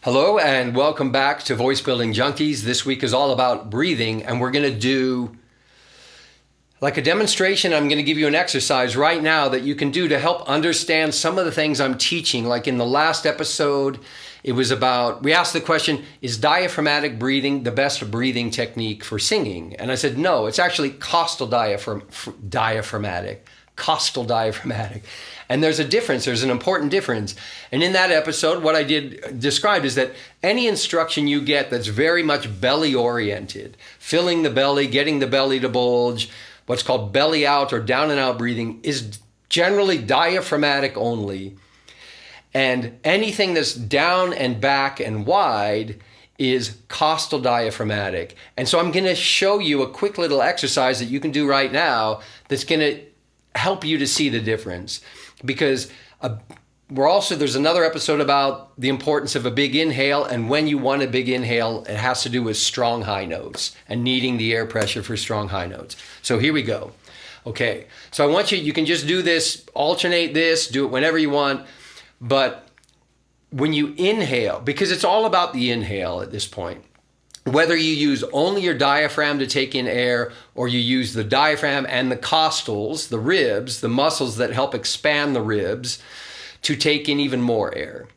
Hello and welcome back to Voice Building Junkies. This week is all about breathing, and we're going to do like a demonstration. I'm going to give you an exercise right now that you can do to help understand some of the things I'm teaching. Like in the last episode, it was about, we asked the question, is diaphragmatic breathing the best breathing technique for singing? And I said, no, it's actually costal-diaphragmatic. Costal-diaphragmatic. And there's a difference, there's an important difference. And in that episode, what I did describe is that any instruction you get that's very much belly oriented, filling the belly, getting the belly to bulge, what's called belly out or down and out breathing is generally diaphragmatic only. And anything that's down and back and wide is costal diaphragmatic. And so I'm going to show you a quick little exercise that you can do right now that's going to help you to see the difference. Because there's another episode about the importance of a big inhale, and when you want a big inhale, it has to do with strong high notes and needing the air pressure for strong high notes. So here we go. Okay, so I want you can just do this, alternate this, do it whenever you want, but when you inhale, because it's all about the inhale at this point, whether you use only your diaphragm to take in air or you use the diaphragm and the costals, the ribs, the muscles that help expand the ribs to take in even more air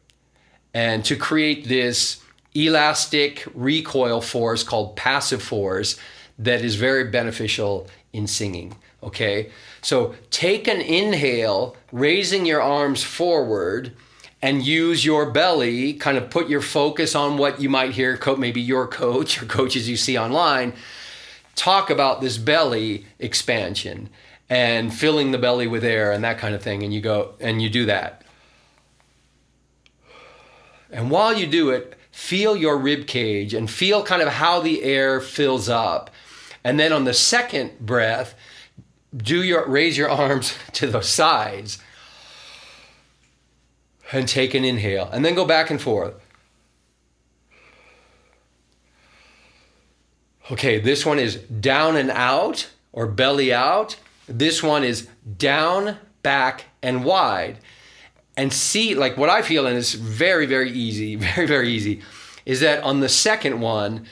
and to create this elastic recoil force called passive force that is very beneficial in singing, okay? So take an inhale, raising your arms forward, and use your belly, kind of put your focus on what you might hear, maybe your coach or coaches you see online, talk about this belly expansion and filling the belly with air and that kind of thing. And you go and you do that. And while you do it, feel your rib cage and feel kind of how the air fills up. And then on the second breath, raise your arms to the sides and take an inhale, and then go back and forth. Okay, this one is down and out, or belly out. This one is down, back, and wide. And see, like what I feel, and it's very, very easy, very, very easy, is that on the second one,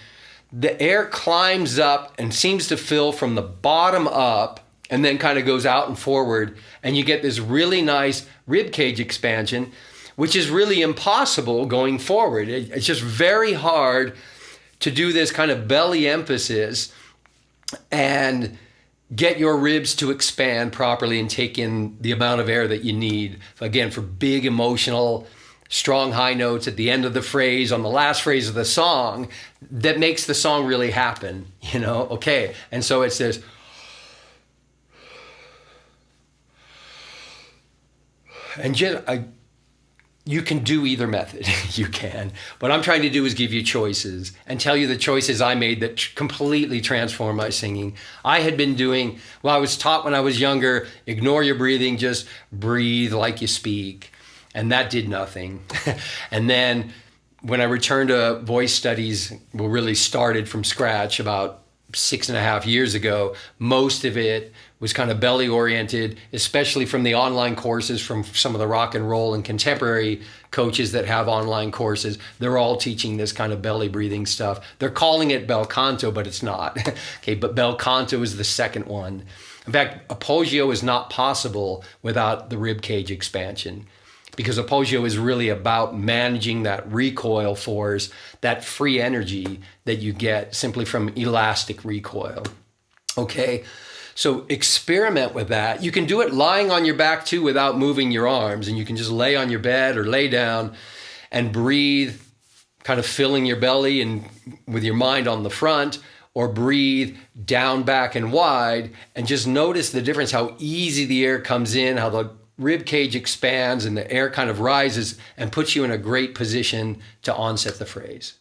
the air climbs up and seems to fill from the bottom up, and then kind of goes out and forward, and you get this really nice rib cage expansion, which is really impossible going forward. It's just very hard to do this kind of belly emphasis and get your ribs to expand properly and take in the amount of air that you need, again, for big emotional, strong high notes at the end of the phrase, on the last phrase of the song, that makes the song really happen, okay? And so it's this, and you can do either method, you can. What I'm trying to do is give you choices and tell you the choices I made that completely transformed my singing. I had been doing, I was taught when I was younger, ignore your breathing, just breathe like you speak. And that did nothing. And then when I returned to voice studies, really started from scratch about 6.5 years ago, most of it was kind of belly oriented, especially from the online courses from some of the rock and roll and contemporary coaches that have online courses. They're all teaching this kind of belly breathing stuff. They're calling it bel canto, but it's not. Okay, but bel canto is the second one. In fact, Appoggio is not possible without the rib cage expansion, because Appoggio is really about managing that recoil force, that free energy that you get simply from elastic recoil. Okay, so experiment with that. You can do it lying on your back too without moving your arms, and you can just lay on your bed or lay down and breathe, kind of filling your belly and with your mind on the front, or breathe down, back, and wide, and just notice the difference, how easy the air comes in, how the rib cage expands and the air kind of rises and puts you in a great position to onset the phrase.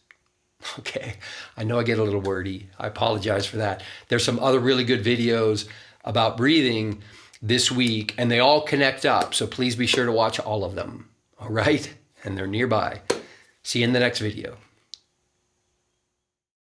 Okay, I know I get a little wordy. I apologize for that. There's some other really good videos about breathing this week, and they all connect up. So please be sure to watch all of them. All right? And they're nearby. See you in the next video.